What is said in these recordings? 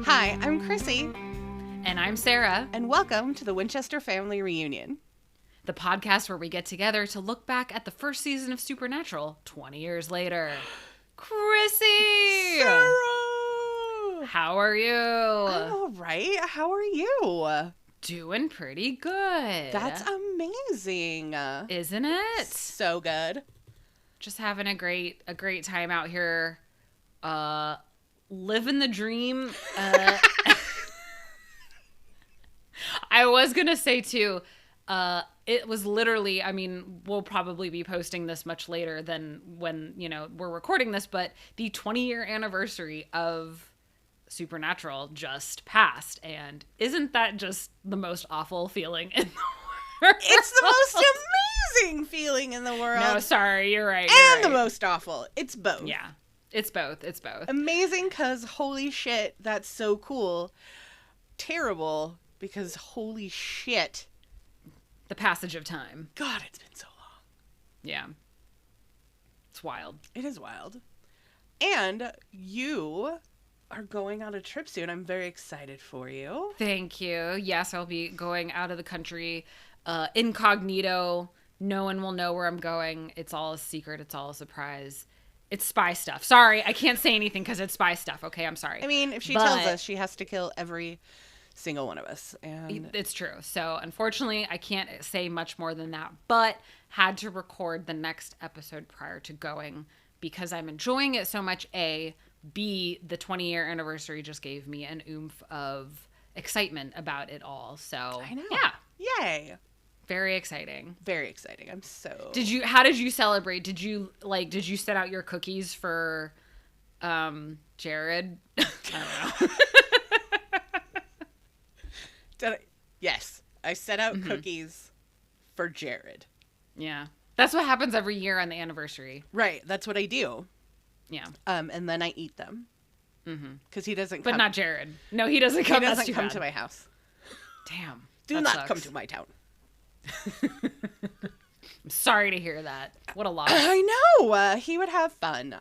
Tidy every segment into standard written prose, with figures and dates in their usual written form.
Hi, I'm Chrissy. And I'm Sarah. And welcome to the Winchester Family Reunion. The podcast where we get together to look back at the first season of Supernatural 20 years later. Chrissy! Sarah! How are you? I'm all right. How are you? Doing pretty good. That's amazing. Isn't it? So good. Just having a great time out here. Living the dream. I was going to say, too, it was literally, I mean, we'll probably be posting this much later than when, we're recording this, but the 20-year anniversary of Supernatural just passed. And isn't that just the most awful feeling in the world? It's the most amazing feeling in the world. No, sorry, you're right. And the most awful. It's both. Yeah, it's both. Amazing because holy shit, that's so cool. Terrible because holy shit. The passage of time. God, it's been so long. Yeah. It's wild. It is wild. And you are going on a trip soon. I'm very excited for you. Thank you. Yes, I'll be going out of the country incognito. No one will know where I'm going. It's all a secret. It's all a surprise. It's spy stuff. Sorry, I can't say anything because it's spy stuff. Okay, I'm sorry. I mean, if she tells us, she has to kill every single one of us. And it's true. So unfortunately, I can't say much more than that, but had to record the next episode prior to going because I'm enjoying it so much. A, B, the 20-year anniversary just gave me an oomph of excitement about it all. So I know. Yeah. Yay. Very exciting. Very exciting. I'm so... How did you celebrate? Did you set out your cookies for Jared? I don't know. Yes. I set out cookies for Jared. Yeah. That's what happens every year on the anniversary. Right. That's what I do. Yeah. And then I eat them. Because he doesn't come. But not Jared. No, he doesn't come. He doesn't come to my house. Damn. Do not come to my town. I'm sorry to hear that. What a loss. I know. He would have fun.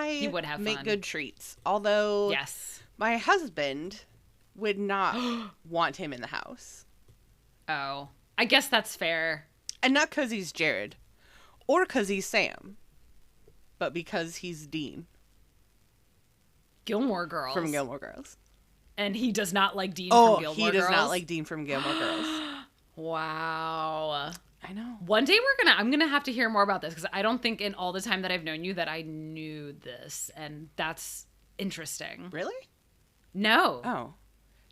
He would have make fun. Good treats. Although, yes, my husband would not want him in the house. Oh, I guess that's fair. And not because he's Jared, or because he's Sam, but because he's Dean. Gilmore Girls. From Gilmore Girls. And he does not like Dean from Gilmore Girls? Oh, he does not like Dean from Gilmore Girls. Wow. I know. One day I'm going to have to hear more about this because I don't think in all the time that I've known you that I knew this. And that's interesting. Really? No. Oh.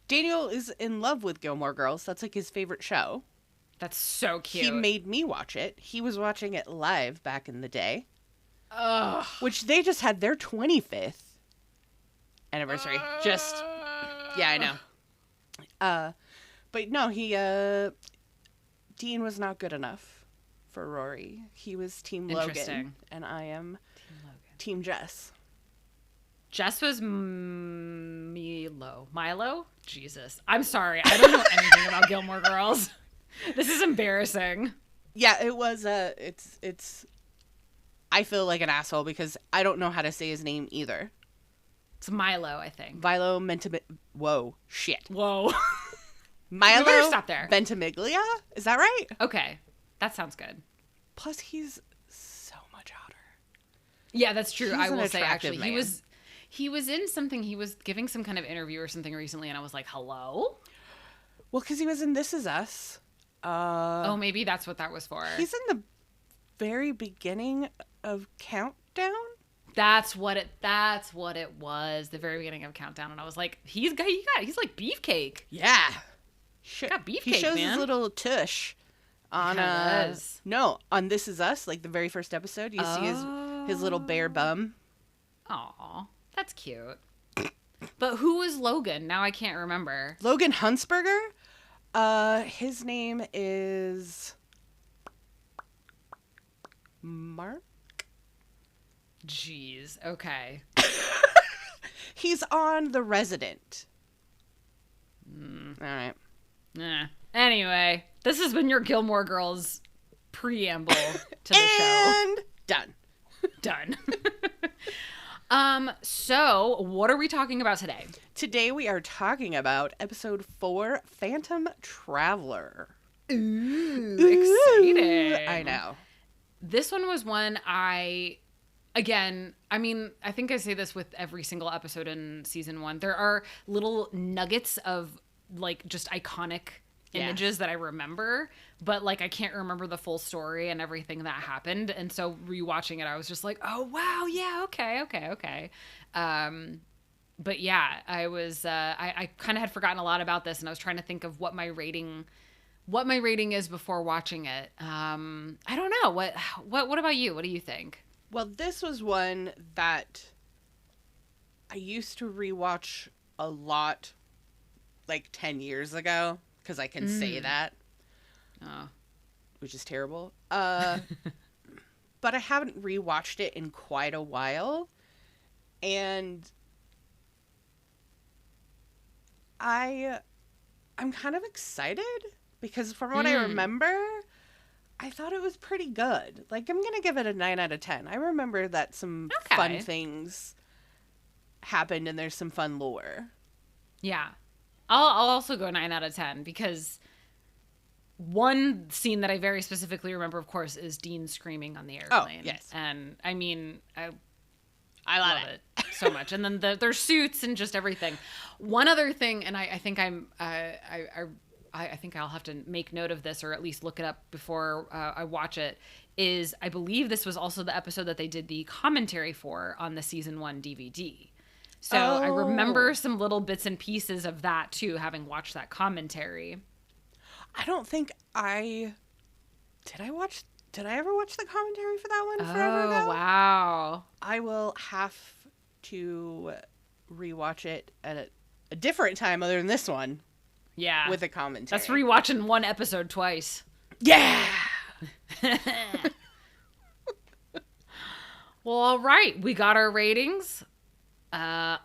Daniel is in love with Gilmore Girls. That's like his favorite show. That's so cute. He made me watch it. He was watching it live back in the day. Ugh. Which they just had their 25th anniversary. Yeah, I know. But no, Dean was not good enough for Rory. He was Team Logan, and I am Team Jess. Jess was Milo? Jesus. I'm sorry. I don't know anything about Gilmore Girls. This is embarrassing. Yeah, it was, it's, I feel like an asshole because I don't know how to say his name either. It's Milo, I think. Whoa, shit. Whoa. Milo We better stop there. Ventimiglia? Is that right? Okay. That sounds good. Plus, he's so much hotter. Yeah, that's true. He's I will say, actually. man. He was in something. He was giving some kind of interview or something recently, and I was like, hello? Well, because he was in This Is Us. Oh, maybe that's what that was for. He's in the very beginning of Countdown. That's what it was. The very beginning of Countdown, and I was like, he's like beefcake. Yeah. Shit. Got beefcake, he shows man. his little tush on on This Is Us, like the very first episode. You see his little bare bum. Aw, that's cute. But who was Logan? Now I can't remember. Logan Huntsberger. His name is Mark. Jeez. Okay. He's on The Resident. All right. Anyway, this has been your Gilmore Girls preamble to the And done. Done. So what are we talking about today? Today we are talking about episode 4, Phantom Traveler. Ooh, exciting. I know. This one was one I think I say this with every single episode in season 1. There are little nuggets of like just iconic images that I remember, but like I can't remember the full story and everything that happened. And so rewatching it, I was just like, oh wow, yeah, okay. But yeah, I was I kind of had forgotten a lot about this, and I was trying to think of what my rating is before watching it. I don't know. What about you? What do you think? Well, this was one that I used to rewatch a lot like 10 years ago, because I can say that, which is terrible. But I haven't rewatched it in quite a while, and I'm kind of excited because from what I remember, I thought it was pretty good. Like, I'm gonna give it a 9 out of 10. I remember that some fun things happened and there's some fun lore. Yeah. I'll also go 9 out of 10 because one scene that I very specifically remember, of course, is Dean screaming on the airplane. Oh, yes. And I mean, I love it so much. And then their suits and just everything. One other thing, and I think I think I'll have to make note of this or at least look it up before I watch it, is I believe this was also the episode that they did the commentary for on the season 1 DVD. So I remember some little bits and pieces of that too, having watched that commentary. I don't think did I ever watch the commentary for that one forever ago? Oh, wow. I will have to rewatch it at a different time other than this one. Yeah. With a commentary. That's rewatching one episode twice. Yeah. Well, all right. We got our ratings.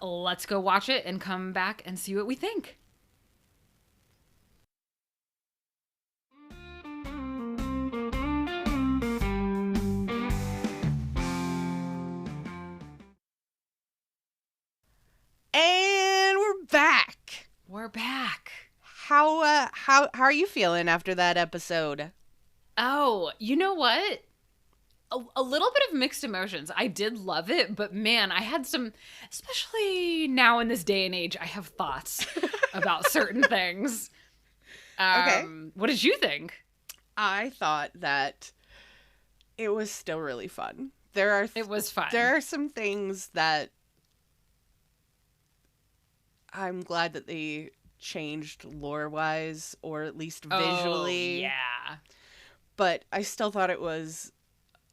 Let's go watch it and come back and see what we think. And we're back. We're back. How are you feeling after that episode? Oh, you know what? A little bit of mixed emotions. I did love it, but man, I had some, especially now in this day and age, I have thoughts about certain things. Okay. What did you think? I thought that it was still really fun. It was fun. There are some things that I'm glad that they changed lore-wise, or at least visually. Oh, yeah. But I still thought it was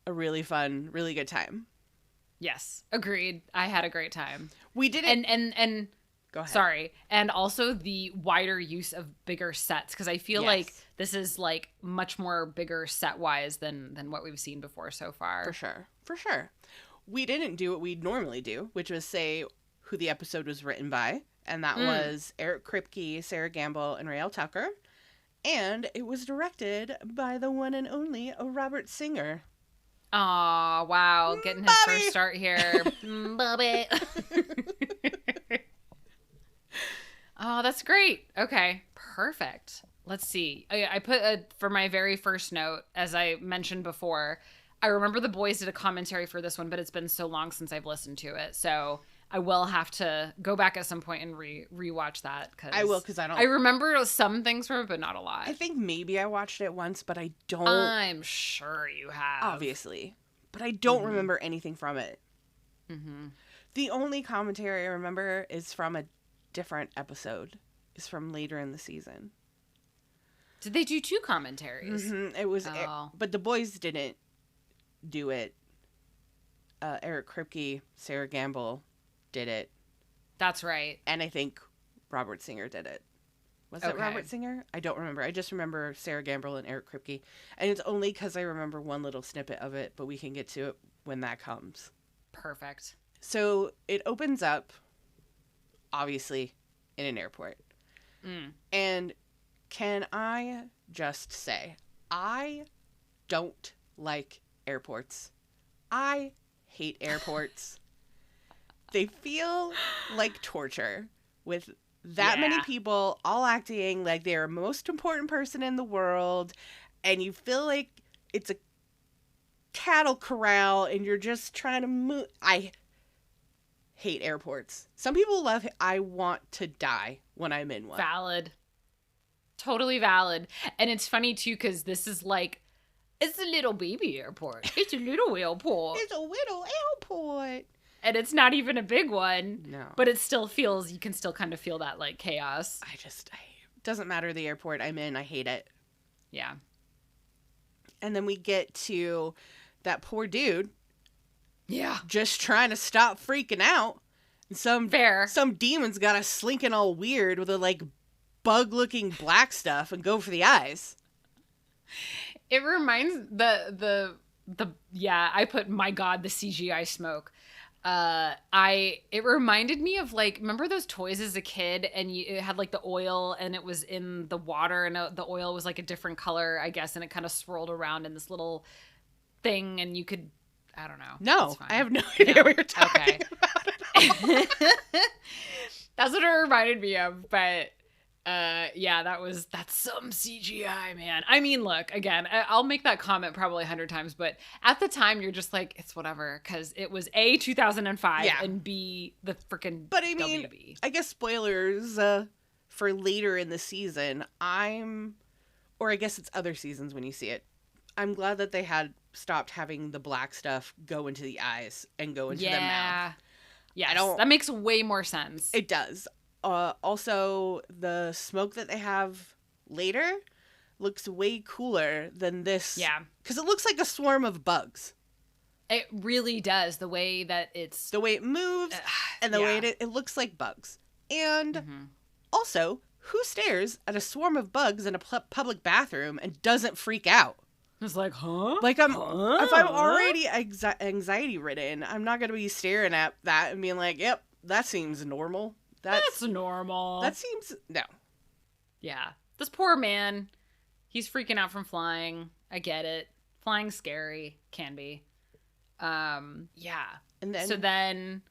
a really fun, really good time. Yes, agreed. I had a great time. We did it. And go ahead. Sorry. And also the wider use of bigger sets, because I feel like this is like much more bigger set-wise than what we've seen before so far. For sure. We didn't do what we'd normally do, which was say who the episode was written by. And that was Eric Kripke, Sarah Gamble, and Rael Tucker. And it was directed by the one and only Robert Singer. Aw, wow. Getting his first start here. Bobby. Oh, that's great. Okay, perfect. Let's see. I put for my very first note, as I mentioned before, I remember the boys did a commentary for this one, but it's been so long since I've listened to it. So I will have to go back at some point and rewatch that. I will, because I remember some things from it, but not a lot. I think maybe I watched it once, but I don't. I'm sure you have. Obviously. But I don't remember anything from it. Mm-hmm. The only commentary I remember is from a different episode. It's from later in the season. Did they do 2 commentaries? Mm-hmm. It was, but the boys didn't do it. Eric Kripke, Sarah Gamble did it. That's right. And I think Robert Singer did it. Was it Robert Singer? I don't remember. I just remember Sarah Gamble and Eric Kripke. And it's only because I remember one little snippet of it, but we can get to it when that comes. Perfect. So it opens up, obviously, in an airport. And can I just say, I don't like airports. I hate airports. They feel like torture with that many people all acting like they're the most important person in the world, and you feel like it's a cattle corral and you're just trying to move. I hate airports. Some people love it. I want to die when I'm in one. Valid. Totally valid. And it's funny too, because this is like, it's a little baby airport. It's a little airport. It's a little airport. And it's not even a big one. No. But it still feels, you can still kind of feel that like chaos. It doesn't matter the airport I'm in. I hate it. Yeah. And then we get to that poor dude. Yeah. Just trying to stop freaking out. And some demon's got us slinking all weird with a like bug-looking black stuff and go for the eyes. It reminds I put, my God, the CGI smoke. It reminded me of like, remember those toys as a kid and it had like the oil and it was in the water and the oil was like a different color, I guess. And it kind of swirled around in this little thing and you could, I don't know. No, I have no idea what you're talking about at all. That's what it reminded me of. But that's some CGI, man. I mean, look, again, I'll make that comment probably 100 times, but at the time you're just like, it's whatever, because it was A, 2005, and B, the freaking But I mean, WB. I guess spoilers for later in the season, or I guess it's other seasons when you see it, I'm glad that they had stopped having the black stuff go into the eyes and go into the mouth. Yeah, that makes way more sense. It does. Also, the smoke that they have later looks way cooler than this. Yeah. Because it looks like a swarm of bugs. It really does. The way that it's... The way it moves and the way it looks like bugs. And also, who stares at a swarm of bugs in a public bathroom and doesn't freak out? It's like, huh? Like, if I'm already anxiety ridden, I'm not going to be staring at that and being like, yep, that seems normal. That's normal. That seems... No. Yeah. This poor man, he's freaking out from flying. I get it. Flying's scary. Can be. Yeah. And then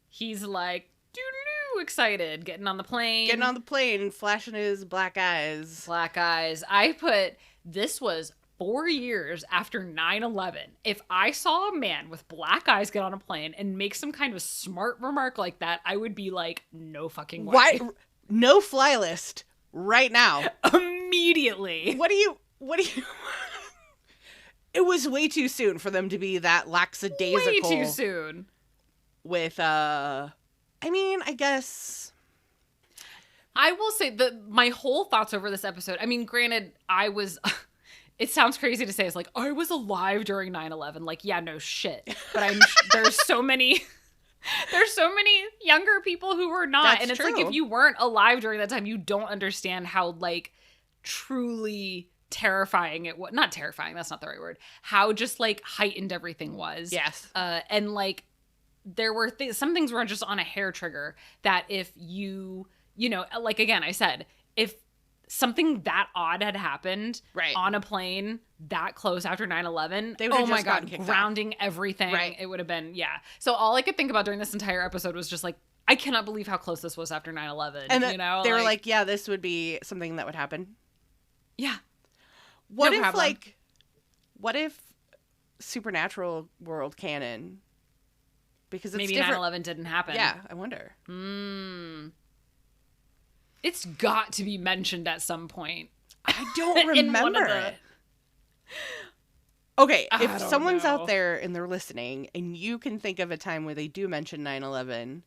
he's like, doo-doo, excited, getting on the plane, flashing his black eyes. I put, this was 4 years after 9/11. If I saw a man with black eyes get on a plane and make some kind of smart remark like that, I would be like, no fucking way. Why? No fly list right now. Immediately. What do you... It was way too soon for them to be that lackadaisical. Way too soon. With, I mean, I guess... I will say that my whole thoughts over this episode, I mean, granted, I was... It sounds crazy to say. It's like, I was alive during 9/11. Like, yeah, no shit. But there's so many younger people who were not. That's and it's true. like, if you weren't alive during that time, you don't understand how, like, truly terrifying it was. Not terrifying, that's not the right word. How just, like, heightened everything was. Yes. And, like, there were some things were just on a hair trigger that if you know, like, again, I said, if something that odd had happened on a plane that close after 9/11, oh my God, grounding everything. It would have been, So all I could think about during this entire episode was just like, I cannot believe how close this was after 9/11. And you know, they were like, yeah, this would be something that would happen. Yeah. What if Supernatural world canon? Because it's maybe different. 9/11 didn't happen. Yeah, I wonder. It's got to be mentioned at some point. I don't remember it. Okay, if someone's out there and they're listening and you can think of a time where they do mention 9/11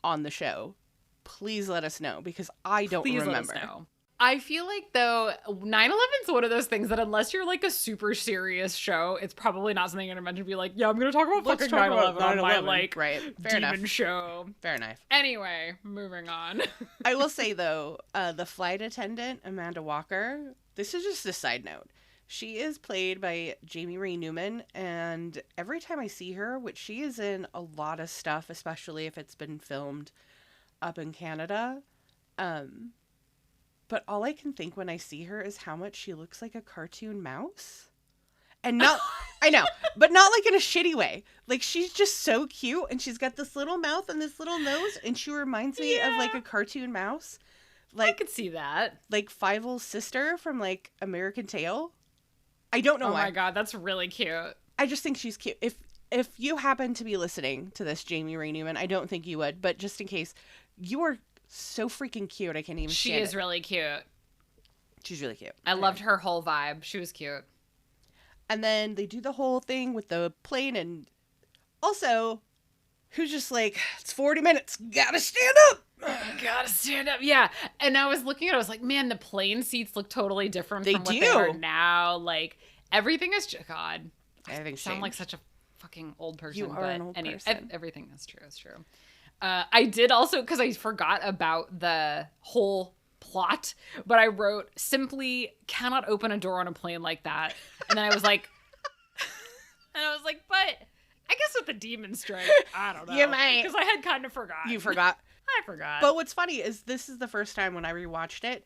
on the show, please let us know because I don't remember. Let us know. I feel like, though, 9/11's one of those things that unless you're, like, a super serious show, it's probably not something you're going to mention and be like, yeah, I'm going to talk about fucking 9/11 on my, like, demon show. Fair enough. Anyway, moving on. I will say, though, the flight attendant, Amanda Walker, this is just a side note. She is played by Jamie Ray Newman, and every time I see her, which she is in a lot of stuff, especially if it's been filmed up in Canada, but all I can think when I see her is how much she looks like a cartoon mouse. And not, I know, but not like in a shitty way. Like, she's just so cute, and she's got this little mouth and this little nose, and she reminds me of like a cartoon mouse. Like, I could see that. Like Fievel's sister from like American Tail. I don't know why. Oh my god, that's really cute. I just think she's cute. If you happen to be listening to this, Jamie Ray Newman, I don't think you would, but just in case, you are so freaking cute. I can't even stand it. She is really cute. She's really cute. I loved her whole vibe. She was cute. And then they do the whole thing with the plane, and also, who's just like, it's 40 minutes, gotta stand up! Gotta stand up, yeah. And I was looking at it, I was like, man, the plane seats look totally different from what they are now. Like, everything is just, God. I sound like such a fucking old person. You are an old person. Everything is true, it's true. I did also, because I forgot about the whole plot, but I wrote, simply cannot open a door on a plane like that. And then I was like, but I guess with the demon strike, I don't know. You might. Because I had kind of forgot. You forgot. I forgot. But what's funny is this is the first time when I rewatched it,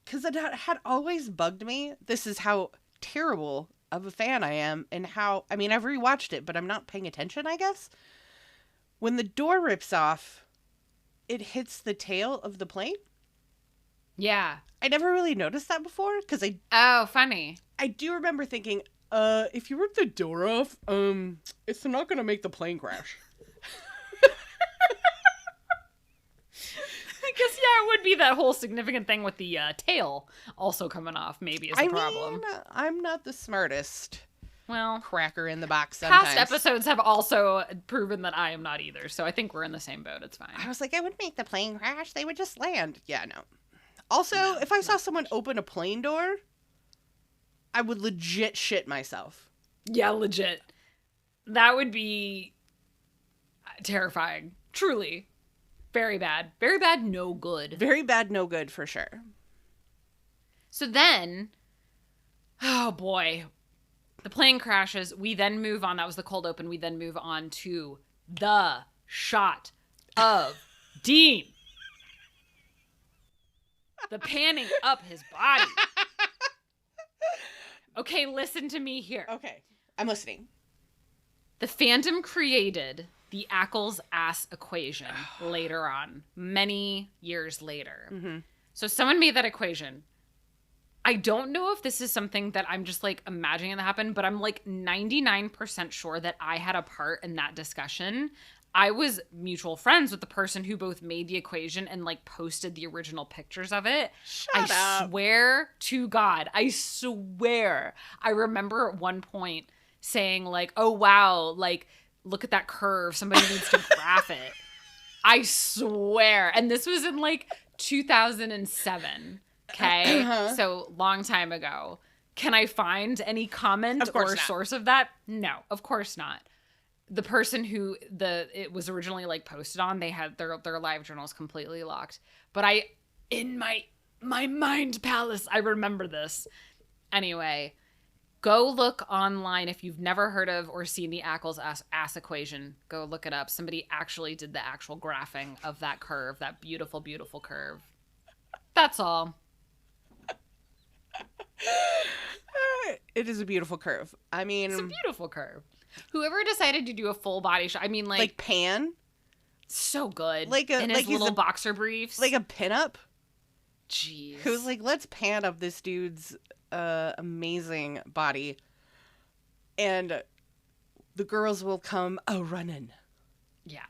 because it had always bugged me. This is how terrible of a fan I am, and how, I mean, I've rewatched it, but I'm not paying attention, I guess. When the door rips off, it hits the tail of the plane. Yeah. I never really noticed that before, because Oh, funny. I do remember thinking, if you rip the door off, it's not going to make the plane crash. I guess, yeah, it would be that whole significant thing with the tail also coming off, maybe, is the problem. Mean, I'm not the smartest cracker in the box sometimes. Past episodes have also proven that I am not either, so I think we're in the same boat. It's fine. I was like, I would make the plane crash. They would just land. Yeah, no. Also, if I saw someone open a plane door, I would legit shit myself. Yeah, legit. That would be terrifying. Truly. Very bad. Very bad, no good. Very bad, no good, for sure. So then, oh boy, the plane crashes. We then move on. That was the cold open. We then move on to the shot of Dean. The panning up his body. Okay, listen to me here. Okay, I'm listening. The fandom created the Ackles Ass Equation later on, many years later. Mm-hmm. So someone made that equation. I don't know if this is something that I'm just like imagining that happened, but I'm like 99% sure that I had a part in that discussion. I was mutual friends with the person who both made the equation and like posted the original pictures of it. Shut up. Swear to God, I swear. I remember at one point saying like, oh wow, like look at that curve. Somebody needs to graph it. I swear. And this was in like 2007. Okay. Uh-huh. So long time ago. Can I find any comment or not. Source of that? No, of course not. The person who it was originally like posted on, they had their live journals completely locked. But in my mind palace, I remember this. Anyway, go look online if you've never heard of or seen the Ackles Ass Equation. Go look it up. Somebody actually did the actual graphing of that curve, that beautiful, beautiful curve. That's all. It is a beautiful curve. I mean, it's a beautiful curve. Whoever decided to do a full body shot, I mean, like Pan, so good. Like a in his little boxer briefs, like a pinup. Jeez, who's like, let's pan up this dude's amazing body, and the girls will come a running. Yeah,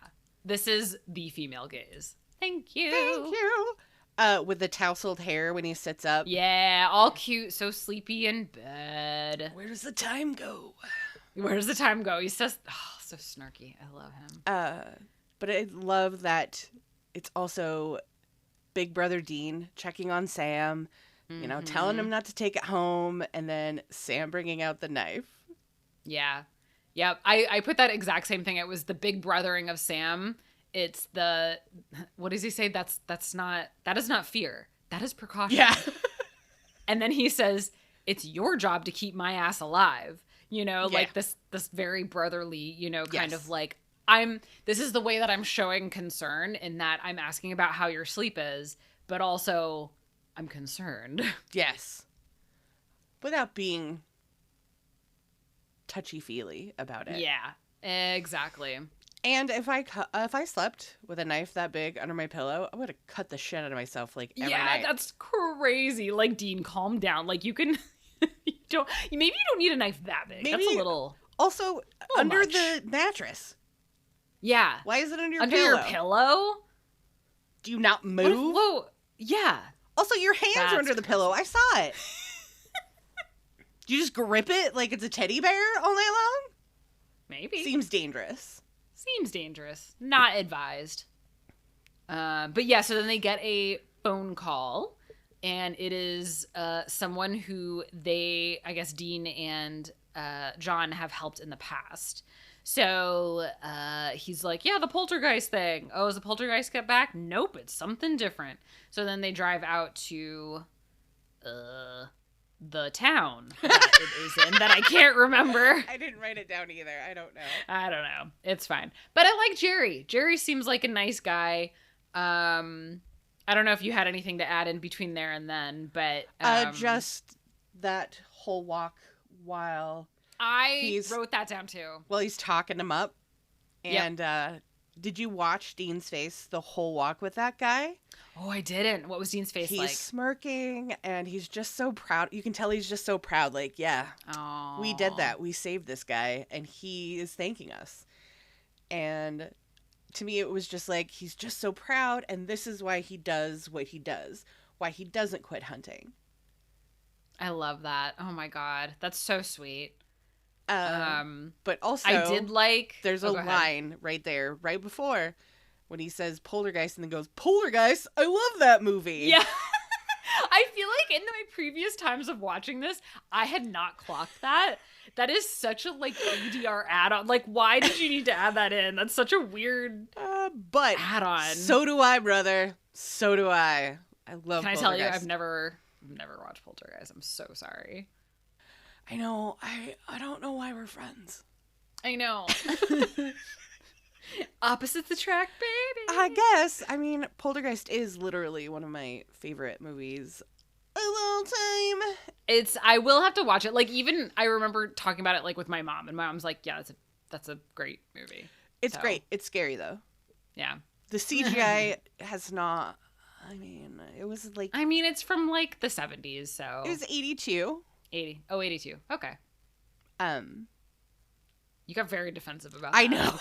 this is the female gaze. Thank you. Thank you. With the tousled hair when he sits up. Yeah, all cute, so sleepy in bed. Where does the time go? Where does the time go? He's just so snarky. I love him. But I love that it's also Big Brother Dean checking on Sam, you know, telling him not to take it home, and then Sam bringing out the knife. Yeah. Yep. I put that exact same thing. It was the big brothering of Sam. It's the, what does he say? That is not fear. That is precaution. Yeah. And then he says, it's your job to keep my ass alive. You know, Yeah. like this very brotherly, you know, kind Yes. of like, this is the way that I'm showing concern in that I'm asking about how your sleep is, but also I'm concerned. Yes. Without being touchy-feely about it. Yeah, exactly. And if I slept with a knife that big under my pillow, I would have cut the shit out of myself like every night. That's crazy. Like, Dean, calm down. Like, you can maybe you don't need a knife that big. Maybe That's a little also under much. the mattress. Yeah. Why is it under your Under pillow? your pillow? Do you not move? Whoa. Yeah. Also, your hands That's are under the pillow. I saw it. Do you just grip it like it's a teddy bear all night long? Maybe. Seems dangerous. Seems dangerous. Not advised. But yeah, so then they get a phone call, and it is someone who I guess Dean and John have helped in the past. So he's like, yeah, the poltergeist thing. Oh, is the poltergeist get back? Nope, it's something different. So then they drive out to the town that it is in that I can't remember. I didn't write it down either. I don't know. I don't know. It's fine. But I like Jerry. Jerry seems like a nice guy. I don't know if you had anything to add in between there and then, but just that whole walk while I wrote that down too. Well, he's talking him up. And did you watch Dean's face the whole walk with that guy? Oh, I didn't. What was Dean's face like? He's smirking, and he's just so proud. You can tell he's just so proud. Like, yeah, Aww. we did that. We saved this guy, and he is thanking us. And to me, it was just like, he's just so proud, and this is why he does what he does. Why he doesn't quit hunting. I love that. Oh my God. That's so sweet. But also, I did like... There's a line right there, right before, when he says poltergeist and then goes, poltergeist? I love that movie. Yeah. I feel like in my previous times of watching this, I had not clocked that. That is such a, like, ADR add-on. Like, why did you need to add that in? That's such a weird but add-on. So do I, brother. So do I. I love Can I poltergeist. tell you, I've never watched Poltergeist. I'm so sorry. I know. I don't know why we're friends. I know. Opposites attract, baby. I guess. I mean, Poltergeist is literally one of my favorite movies of all time. I will have to watch it. Like, even I remember talking about it like with my mom, and my mom's like, yeah, that's a great movie. It's great. It's scary though. Yeah. The CGI has not. I mean, it was like. I mean, it's from like the 70s, so. It was 82. 80. Oh, 82. Okay. You got very defensive about that. I know.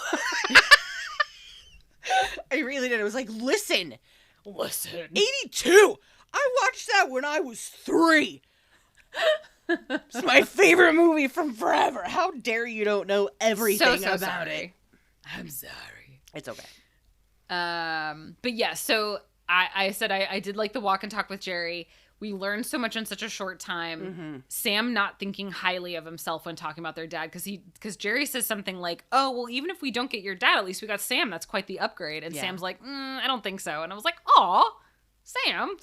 I really did. I was like, listen. 82. I watched that when I was 3. It's my favorite movie from forever. How dare you don't know everything so about sorry. it? I'm sorry. It's okay. But yeah, so I said I did like the walk and talk with Jerry. We learned so much in such a short time. Mm-hmm. Sam not thinking highly of himself when talking about their dad, because Jerry says something like, "Oh, well, even if we don't get your dad, at least we got Sam. That's quite the upgrade." And Sam's like, "I don't think so." And I was like, "Aw, Sam,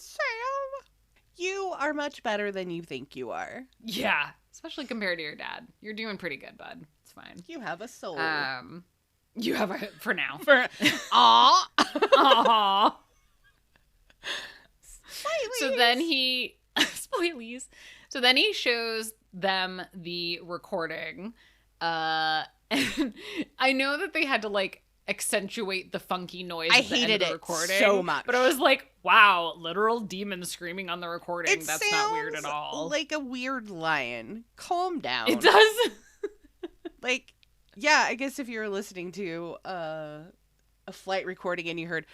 you are much better than you think you are. Yeah, especially compared to your dad. You're doing pretty good, bud. It's fine. You have a soul. You have for now. Aw. Aww." So then spoilies. So then he shows them the recording. And I know that they had to like accentuate the funky noise I at the end hated of the it recording so much. But I was like, wow, literal demons screaming on the recording. It That's not weird at all. like a weird lion. Calm down. It does. Like, yeah, I guess if you were listening to a flight recording and you heard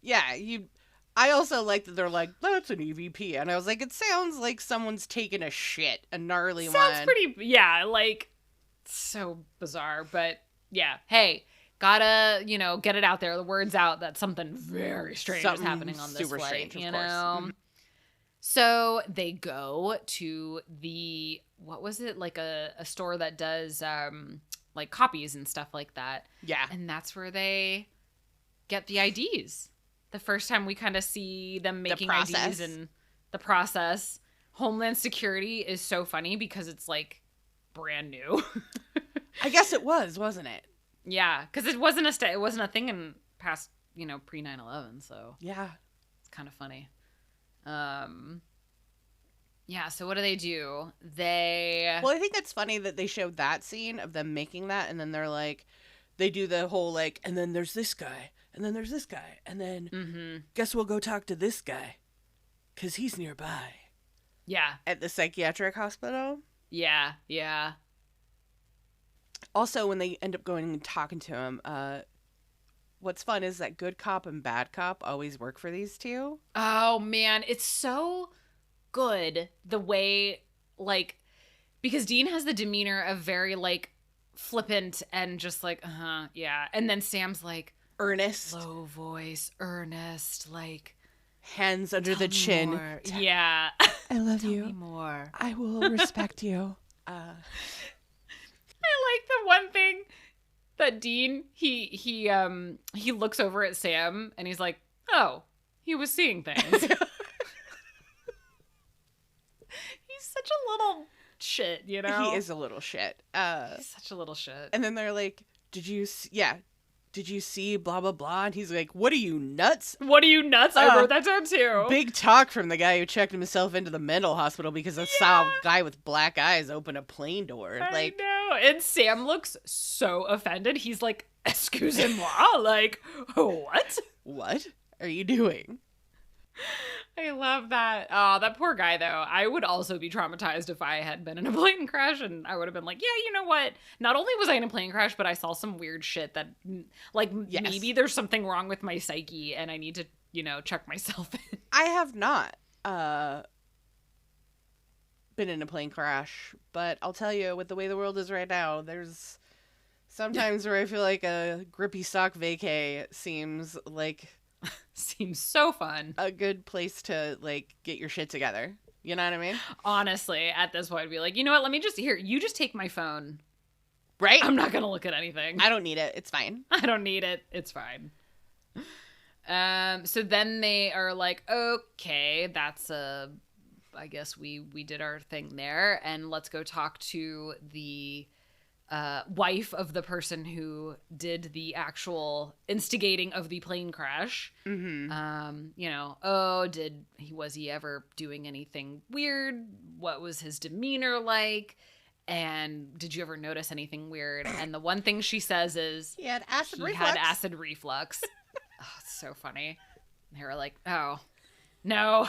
yeah, I also like that they're like, that's an EVP, and I was like, it sounds like someone's taking a shit, a gnarly one. Sounds pretty, yeah, like, so bizarre, but yeah, hey, gotta, get it out there, the word's out that something very strange is happening on this super flight, strange, of course. So they go to what was it, like a store that does like copies and stuff like that. Yeah. And that's where they get the IDs. The first time we kind of see them making process. IDs and the process. Homeland Security is so funny because it's like brand new. I guess it was, wasn't it? Yeah, because it wasn't a thing in past, pre 9/11. So yeah, it's kind of funny. Yeah. So what do? Well, I think it's funny that they showed that scene of them making that, and then they're like, they do the whole like, and then there's this guy, and then there's this guy, and then guess we'll go talk to this guy, because he's nearby. Yeah. At the psychiatric hospital. Yeah. Yeah. Also, when they end up going and talking to him, what's fun is that good cop and bad cop always work for these two. Oh, man. It's so good the way, like, because Dean has the demeanor of very, like, flippant and just like, yeah. And then Sam's like, earnest. Low voice, earnest, like. Hands under the chin. More. Yeah. I love Tell you. Me more. I will respect you. I like the one thing that Dean, he looks over at Sam and he's like, oh, he was seeing things. He's such a little shit, He is a little shit. He's such a little shit. And then they're like, did you see blah, blah, blah? And he's like, what are you, nuts? What are you, nuts? I wrote that down too. Big talk from the guy who checked himself into the mental hospital because I saw a guy with black eyes open a plane door. I know. And Sam looks so offended. He's like, excusez-moi? Like, what? What are you doing? I love that. Oh, that poor guy, though. I would also be traumatized if I had been in a plane crash, and I would have been like, yeah, you know what? Not only was I in a plane crash, but I saw some weird shit that, like, maybe there's something wrong with my psyche, and I need to, check myself in. I have not been in a plane crash, but I'll tell you, with the way the world is right now, there's sometimes where I feel like a grippy sock vacay seems like... Seems so fun. A good place to, like, get your shit together. You know what I mean? Honestly, at this point, I'd be like, you know what? Let me you just take my phone. Right? I'm not going to look at anything. I don't need it. It's fine. I don't need it. It's fine. So then they are like, okay, that's I guess we did our thing there. And let's go talk to the wife of the person who did the actual instigating of the plane crash. Was he ever doing anything weird? What was his demeanor like? And did you ever notice anything weird? And the one thing she says is he had acid reflux. Oh, it's so funny. They were like, oh, no,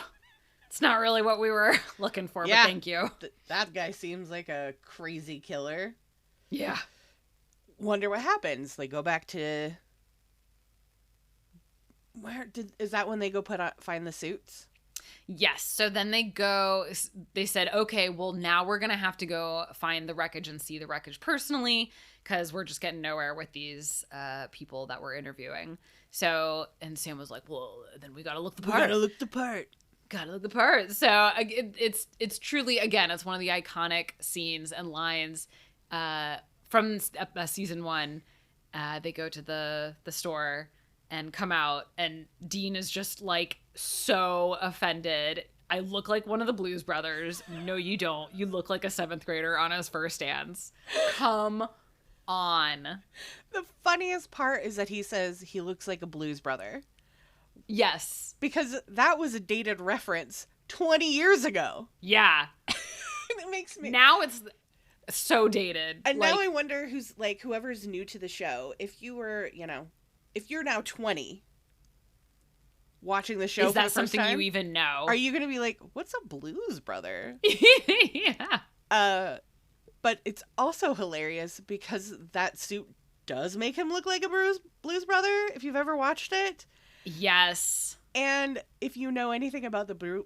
it's not really what we were looking for, but thank you. That guy seems like a crazy killer. Yeah. Wonder what happens. They go back to... Is that when they go find the suits? Yes. So then they said, okay, well, now we're going to have to go find the wreckage and see the wreckage personally, because we're just getting nowhere with these people that we're interviewing. So, and Sam was like, well, then we got to look the part. Gotta look the part. So it's truly, again, it's one of the iconic scenes and lines from season 1. They go to the store and come out, and Dean is just like so offended. I look like one of the Blues Brothers. No, you don't. You look like a 7th grader on his first dance. Come on. The funniest part is that he says he looks like a Blues Brother. Yes. Because that was a dated reference 20 years ago. Yeah. It makes me... Now it's so dated. And now I wonder who's, like, whoever's new to the show, if you were, if you're now 20 watching the show is that for the something first time, you even know? are you going to be like, what's a Blues Brother? Yeah. But it's also hilarious because that suit does make him look like a Blues Brother, if you've ever watched it. Yes. And if you know anything about the blue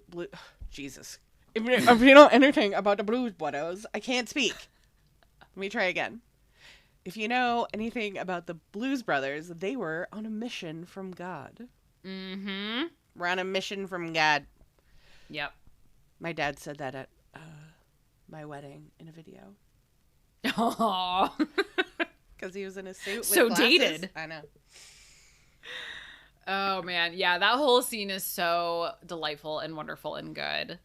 Jesus. If you know anything about the Blues Brothers, I can't speak. Let me try again. If you know anything about the Blues Brothers, they were on a mission from God. Mm-hmm. We're on a mission from God. Yep. My dad said that at my wedding in a video. Oh. Because he was in a suit with so glasses. dated. I know. Oh man, yeah, that whole scene is so delightful and wonderful and good.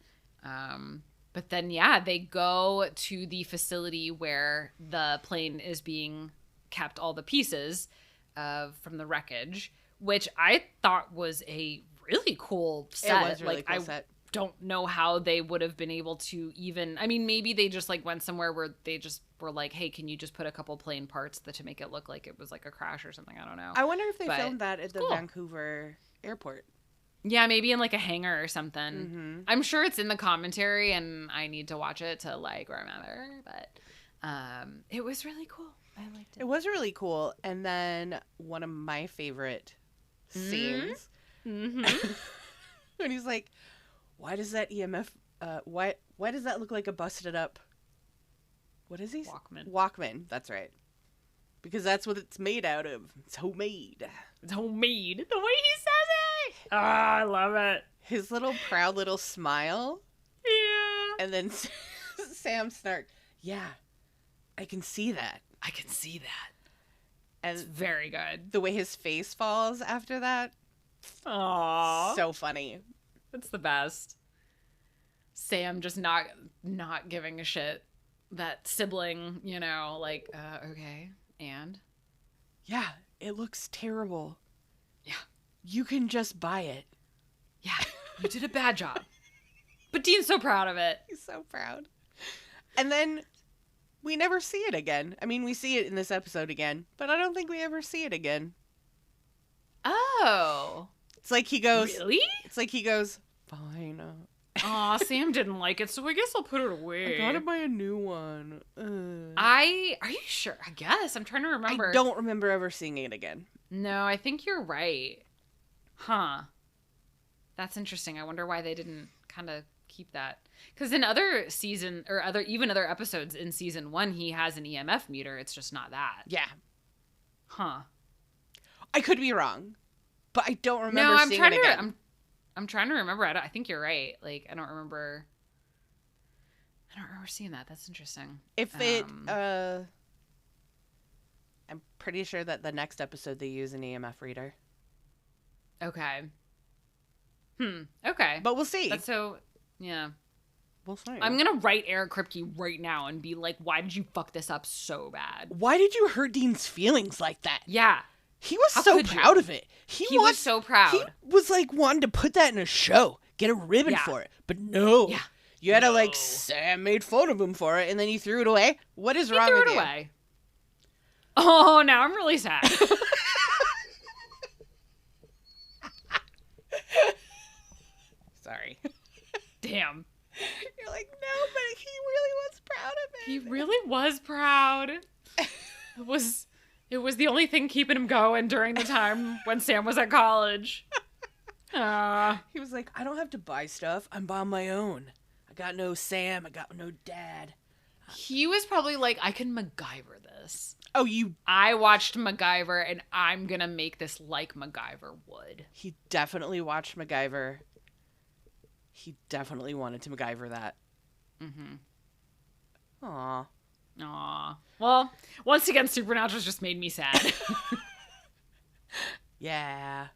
But then yeah, they go to the facility where the plane is being kept, all the pieces from the wreckage, which I thought was a really cool set. It was a really cool set. Don't know how they would have been able to even, I mean, maybe they just like went somewhere where they just were like, hey, can you just put a couple plane parts to make it look like it was like a crash or something? I don't know. I wonder if they filmed that at the Vancouver airport. Yeah, maybe in like a hangar or something. Mm-hmm. I'm sure it's in the commentary and I need to watch it to like remember, but it was really cool. I liked it. It was really cool. And then one of my favorite scenes when he's like, why does that EMF, why does that look like a busted up, what is he? Walkman, that's right. Because that's what it's made out of. It's homemade. It's homemade. The way he says it! Ah, I love it. His little proud little smile. Yeah. And then Sam Snark, yeah, I can see that. I can see that. And it's very good. The way his face falls after that. Aww. So funny. It's the best. Sam just not giving a shit. That sibling, you know, like, okay, and? Yeah, it looks terrible. Yeah. You can just buy it. Yeah, you did a bad job. But Dean's so proud of it. He's so proud. And then we never see it again. I mean, we see it in this episode again, but I don't think we ever see it again. Oh. It's like he goes... Really? It's like he goes, fine. Aw, Sam didn't like it, so I guess I'll put it away. I gotta buy a new one. Are you sure? I guess. I'm trying to remember. I don't remember ever seeing it again. No, I think you're right. Huh. That's interesting. I wonder why they didn't kind of keep that. Because in other season, or other episodes in season 1, he has an EMF meter. It's just not that. Yeah. Huh. I could be wrong, but I don't remember seeing it again. I'm trying to remember. I think you're right. Like, I don't remember seeing that. That's interesting. I'm pretty sure that the next episode they use an EMF reader. Okay. Okay. But we'll see. That's so, yeah. We'll see. I'm going to write Eric Kripke right now and be like, why did you fuck this up so bad? Why did you hurt Dean's feelings like that? Yeah. He was so proud of it. He was so proud. He was like wanting to put that in a show, get a ribbon for it. But no. Yeah. You had to like, Sam made fun of him for it, and then you threw it away? What is wrong with you? He threw it away. Oh, now I'm really sad. Sorry. Damn. You're like, no, but he really was proud of it. He really was proud. It was the only thing keeping him going during the time when Sam was at college. He was like, I don't have to buy stuff. I'm on my own. I got no Sam. I got no dad. He was probably like, I can MacGyver this. Oh, I watched MacGyver, and I'm going to make this like MacGyver would. He definitely watched MacGyver. He definitely wanted to MacGyver that. Mm-hmm. Aw. Well, once again, Supernatural's just made me sad. Yeah.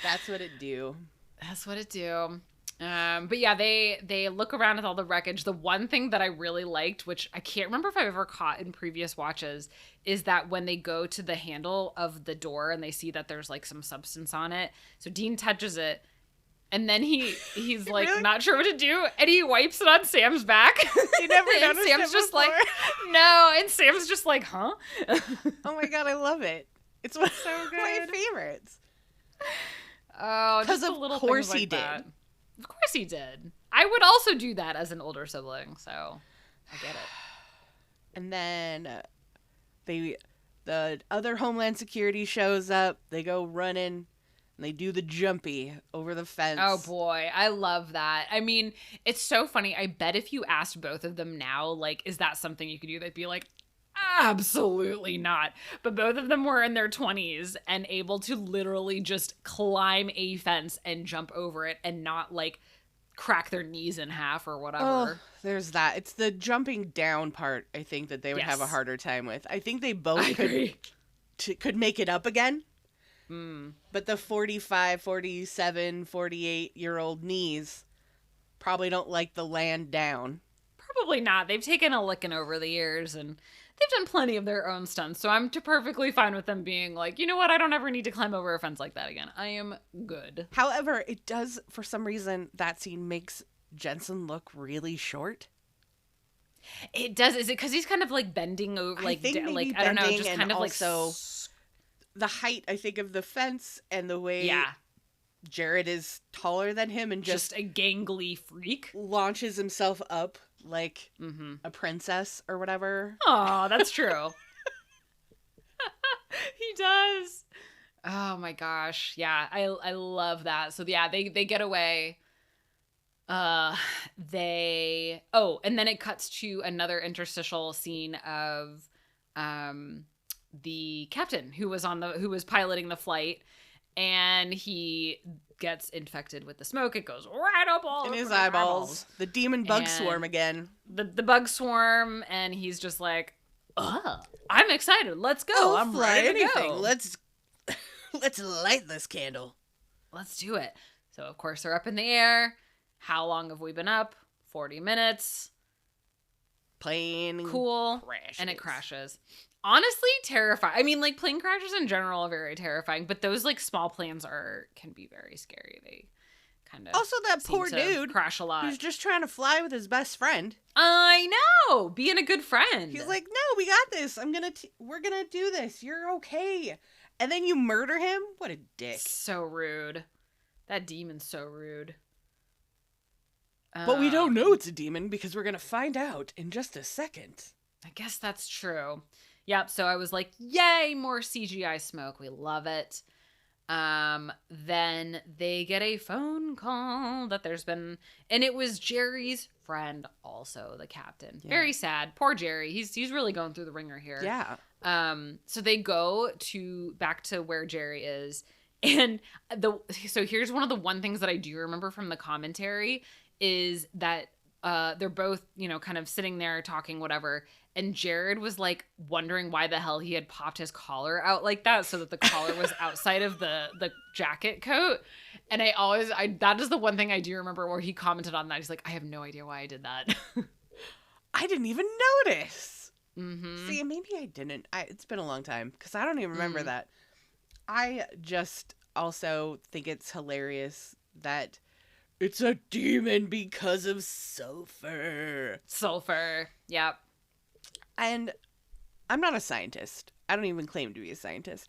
That's what it do. That's what it do. But yeah, they look around at all the wreckage. The one thing that I really liked, which I can't remember if I've ever caught in previous watches, is that when they go to the handle of the door and they see that there's like some substance on it. So Dean touches it. And then he's like really? Not sure what to do, and he wipes it on Sam's back. You never noticed Sam's it just before. like, no, and Sam's just like, huh? Oh my god, I love it. It's one of my favorites. Oh, because of course he did. Of course he did. I would also do that as an older sibling, so I get it. And then the other Homeland Security shows up. They go running. And they do the jumpy over the fence. Oh, boy. I love that. I mean, it's so funny. I bet if you asked both of them now, like, is that something you could do? They'd be like, absolutely not. But both of them were in their 20s and able to literally just climb a fence and jump over it and not, like, crack their knees in half or whatever. Oh, there's that. It's the jumping down part, I think, that they would have a harder time with. I think they both could make it up again. But the 45, 47, 48-year-old knees probably don't like the land down. Probably not. They've taken a licking over the years, and they've done plenty of their own stunts. So I'm perfectly fine with them being like, you know what? I don't ever need to climb over a fence like that again. I am good. However, it does, for some reason, that scene makes Jensen look really short. It does. Is it because he's kind of like bending over, like, I don't know, just kind of like also the height, I think, of the fence and the way Jared is taller than him and just a gangly freak launches himself up like a princess or whatever. Oh, that's true. He does. Oh my gosh. Yeah, I love that. So yeah, they get away. And then it cuts to another interstitial scene of the captain who was piloting the flight, and he gets infected with the smoke. It goes right up all in over his eyeballs. The demon bug swarm again. The bug swarm, and he's just like, I'm excited. Let's go. Oh, I'm ready to go. Let's light this candle. Let's do it. So of course they're up in the air. How long have we been up? 40 minutes. Plane cool. Crashes. And it crashes. Honestly, terrifying. I mean, like, plane crashes in general are very terrifying, but those, like, small planes can be very scary. They kind of also that poor dude crash a lot. Who's just trying to fly with his best friend. I know, being a good friend. He's like, no, we got this. We're gonna do this. You're okay. And then you murder him. What a dick. So rude. That demon's so rude. But we don't know it's a demon because we're gonna find out in just a second. I guess that's true. Yep. So I was like, yay, more CGI smoke. We love it. Then they get a phone call that there's been, and it was Jerry's friend, also the captain. Yeah. Very sad. Poor Jerry. He's really going through the ringer here. Yeah. So they go back to where Jerry is, and so here's one things that I do remember from the commentary is that they're both, kind of sitting there talking, whatever. And Jared was like wondering why the hell he had popped his collar out like that so that the collar was outside of the jacket coat. And that is the one thing I do remember where he commented on that. He's like, I have no idea why I did that. I didn't even notice. Mm-hmm. See, maybe I didn't. It's been a long time because I don't even remember that. I just also think it's hilarious that it's a demon because of sulfur. Sulfur. Yep. And I'm not a scientist. I don't even claim to be a scientist.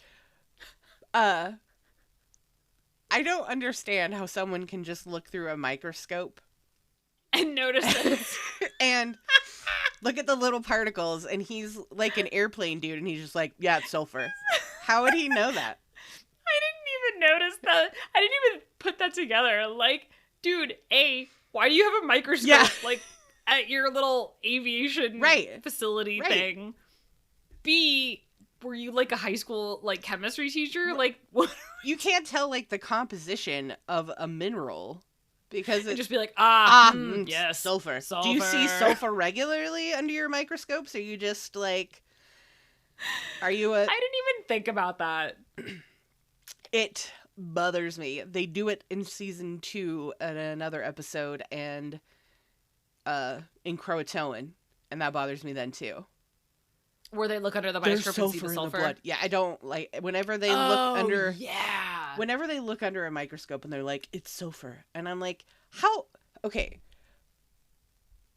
I don't understand how someone can just look through a microscope and notice it. And look at the little particles, and he's like an airplane dude, and he's just like, yeah, it's sulfur. How would he know that? I didn't even notice that. I didn't even put that together. Like, dude, why do you have a microscope? Yeah. Like, at your little aviation facility thing. B, were you like a high school like chemistry teacher? Like, what? You can't tell like the composition of a mineral because it just be like, yes, sulfur. Do you see sulfur regularly under your microscopes? Are you just like, I didn't even think about that. It bothers me. They do it in season 2 in another episode and in Croatoan, and that bothers me then too. Where they look under the microscope and see the sulfur. In the blood. Yeah, I don't like whenever they look under. Yeah. Whenever they look under a microscope and they're like, it's sulfur, and I'm like, how? Okay.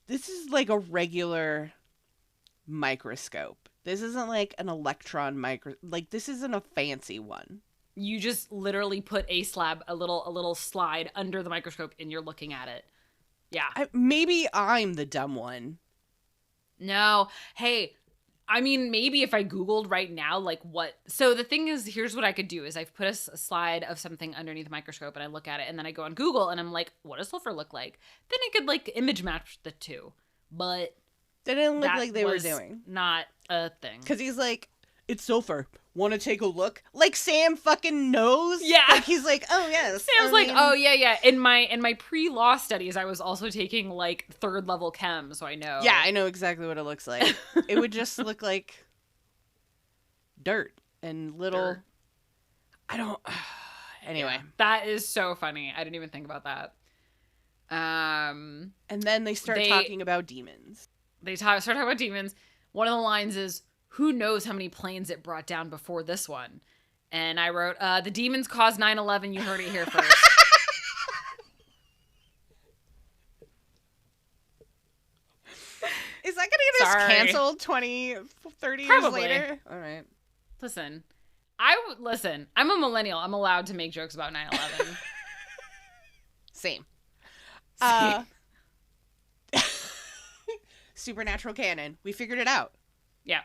This is like a regular microscope. This isn't like an electron like this isn't a fancy one. You just literally put a little slide under the microscope and you're looking at it. Yeah. Maybe I'm the dumb one. No. Hey, I mean, maybe if I Googled right now, like what. So the thing is, here's what I could do is I've put a slide of something underneath a microscope and I look at it and then I go on Google and I'm like, what does sulfur look like? Then I could like image match the two. But they didn't look like they were doing. Not a thing. Because he's like, it's sulfur. Want to take a look? Like Sam fucking knows. Yeah. Like he's like, oh yes. Sam's like, oh yeah. In my pre-law studies, I was also taking like 3rd level chem, so I know. Yeah, I know exactly what it looks like. It would just look like dirt and little. Dirt. I don't. Anyway, that is so funny. I didn't even think about that. And then they start talking about demons. Start talking about demons. One of the lines is, "Who knows how many planes it brought down before this one?" And I wrote, "The demons caused 9/11. You heard it here first." Is that going to get us canceled 20, 30 Probably. years later? All right. Listen, I'm a millennial. I'm allowed to make jokes about 9/11. Same. Supernatural canon. We figured it out. Yeah.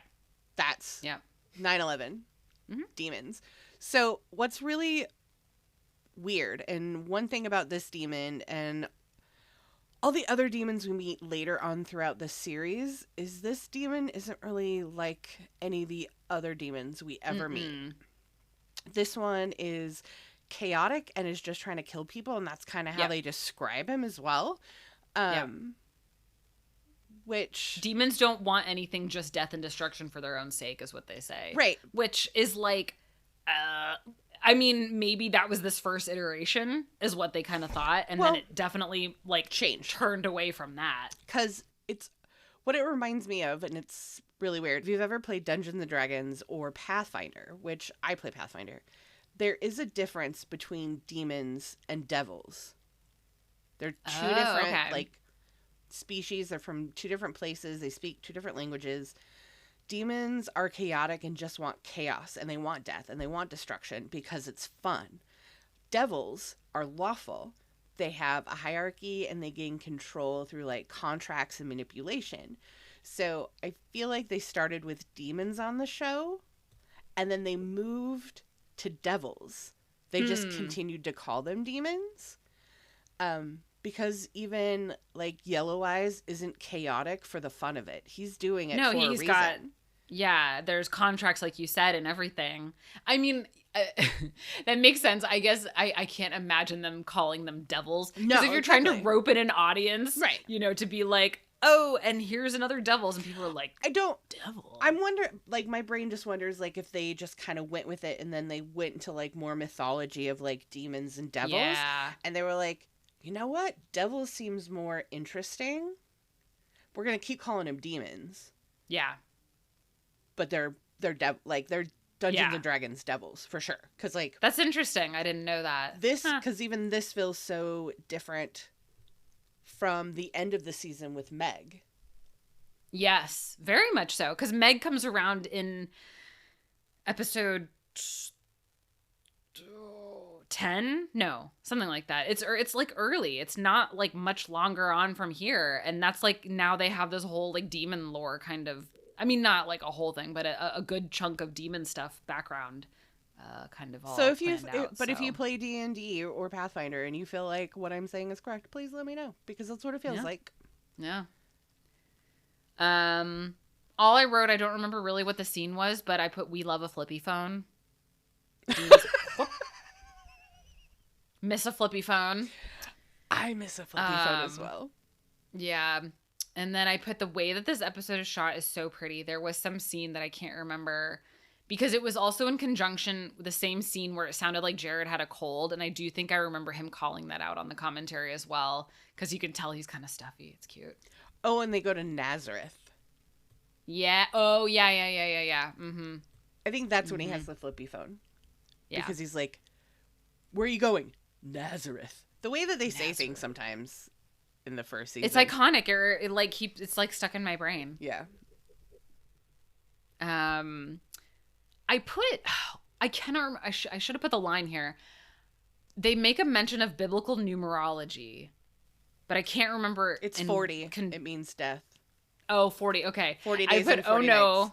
That's 9/11. Mm-hmm. Demons. So what's really weird, and one thing about this demon and all the other demons we meet later on throughout the series, is this demon isn't really like any of the other demons we ever meet. This one is chaotic and is just trying to kill people, and that's kind of how they describe him as well. Which demons don't want anything, just death and destruction for their own sake, is what they say. Right. Which is like, I mean, maybe that was this first iteration, is what they kind of thought, and then it definitely like changed, turned away from that. Because it's what it reminds me of, and it's really weird. If you've ever played Dungeons and Dragons or Pathfinder, which I play Pathfinder, there is a difference between demons and devils. They're two different like species. They're from two different places. They speak two different languages. Demons are chaotic and just want chaos, and they want death, and they want destruction because it's fun. Devils are lawful. They have a hierarchy, and they gain control through like contracts and manipulation. So I feel like they started with demons on the show, and then they moved to devils. They just continued to call them demons. Because even like Yellow Eyes isn't chaotic for the fun of it. He's doing it for a reason. There's contracts, like you said, and everything. I mean, that makes sense. I guess I can't imagine them calling them devils. Because if you're trying to rope in an audience, right, you know, to be like, oh, and here's another devils, and people are like, devil. I'm wondering, like, my brain just wonders, like, if they just kind of went with it, and then they went into like more mythology of like demons and devils, and they were like, you know what? Devils seems more interesting. We're gonna keep calling them demons. Yeah. But they're Dungeons and Dragons devils for sure. Because like that's interesting. I didn't know that. Because even this feels so different from the end of the season with Meg. Yes, very much so. Because Meg comes around in episode 10? No, something like that. It's like early. It's not like much longer on from here, and that's like now they have this whole like demon lore kind of. I mean, not like a whole thing, but a good chunk of demon stuff background, kind of all. So if you play D&D or Pathfinder and you feel like what I'm saying is correct, please let me know, because that's what it feels like. Yeah. All I wrote, I don't remember really what the scene was, but I put "We love a flippy phone." Miss a flippy phone. I miss a flippy phone as well. Yeah. And then I put the way that this episode is shot is so pretty. There was some scene that I can't remember because it was also in conjunction with the same scene where it sounded like Jared had a cold. And I do think I remember him calling that out on the commentary as well, because you can tell he's kind of stuffy. It's cute. Oh, and they go to Nazareth. Yeah. Oh, yeah. Mm-hmm. I think that's when he has the flippy phone. Yeah. Because he's like, where are you going? Nazareth. The way that they say things sometimes in the first season. It's iconic. It's like stuck in my brain. Yeah. I cannot remember. I should have put the line here. They make a mention of biblical numerology, but I can't remember. It's 40. It means death. Oh, 40. Okay. 40 days and 40 nights.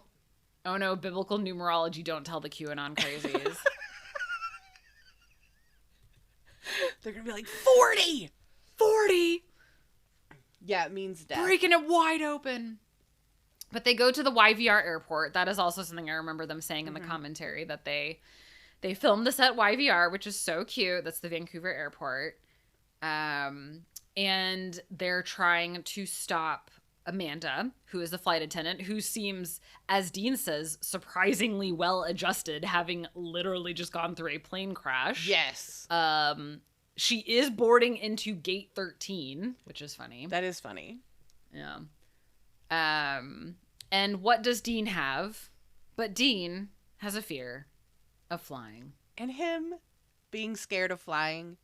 Oh no, biblical numerology, don't tell the QAnon crazies. They're going to be like, 40! 40! Yeah, it means death. Breaking it wide open. But they go to the YVR airport. That is also something I remember them saying in the commentary, that they filmed this at YVR, which is so cute. That's the Vancouver airport. And they're trying to stop Amanda, who is the flight attendant, who seems, as Dean says, surprisingly well adjusted, having literally just gone through a plane crash. Yes. She is boarding into gate 13, which is funny. That is funny. Yeah. And what does Dean have? But Dean has a fear of flying. And him being scared of flying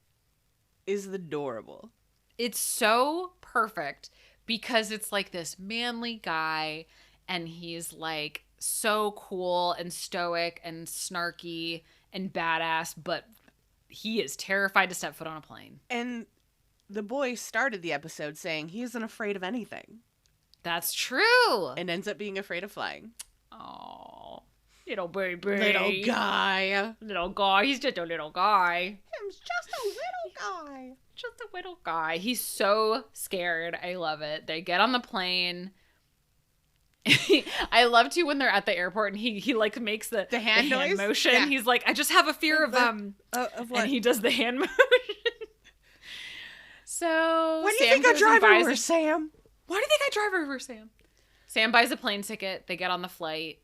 is adorable. It's so perfect because it's like this manly guy and he's like so cool and stoic and snarky and badass, but he is terrified to step foot on a plane. And the boy started the episode saying he isn't afraid of anything. That's true. And ends up being afraid of flying. Oh, little baby. Little guy. Little guy. He's just a little guy. He's just a little guy. Just a little guy. He's so scared. I love it. They get on the plane. I love too when they're at the airport and he like makes the hand motion. Yeah. He's like, I just have a fear of what? And he does the hand motion. So why do you think I drive over Sam? Why do you think I drive over Sam? Sam buys a plane ticket. They get on the flight.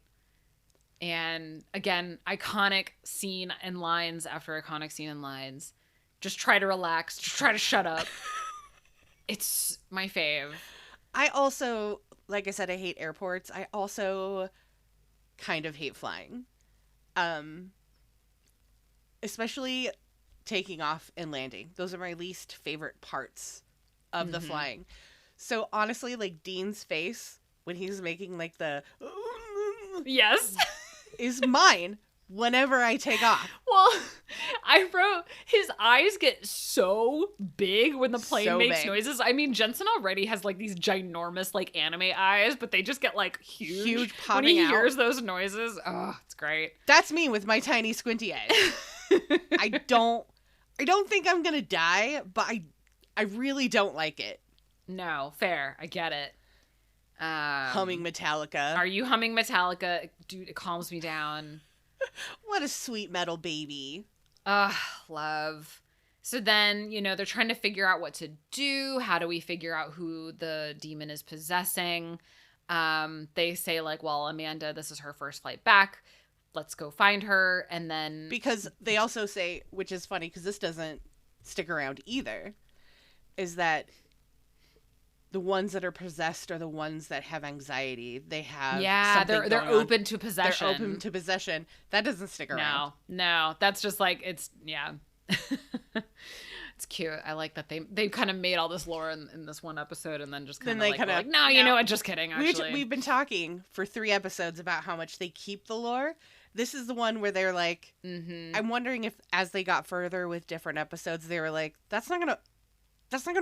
And again, iconic scene and lines after iconic scene and lines. Just try to relax. Just try to shut up. It's my fave. I also, like I said, I hate airports. I also kind of hate flying. Especially taking off and landing. Those are my least favorite parts of the flying. So honestly, like Dean's face when he's making like the yes is mine whenever I take off. Well, I wrote his eyes get so big when the plane makes noises. I mean, Jensen already has like these ginormous like anime eyes, but they just get like huge popping when he out. Hears those noises. Oh, it's great. That's me with my tiny squinty eyes. I don't think I'm gonna die, but I really don't like it. No, fair. I get it. Humming Metallica. Are you humming Metallica? Dude, it calms me down. What a sweet metal baby. Love. So then, they're trying to figure out what to do. How do we figure out who the demon is possessing? They say like, well, Amanda, this is her first flight back. Let's go find her. And then... Because they also say, which is funny because this doesn't stick around either, is that the ones that are possessed are the ones that have anxiety. They have they're open to possession. They're open to possession. That doesn't stick around. No, that's just like it's it's cute. I like that they kind of made all this lore in this one episode and then just kind of like no, you know what? Just kidding. Actually, we've been talking for 3 episodes about how much they keep the lore. This is the one where they're like, I'm wondering if as they got further with different episodes, they were like, that's not gonna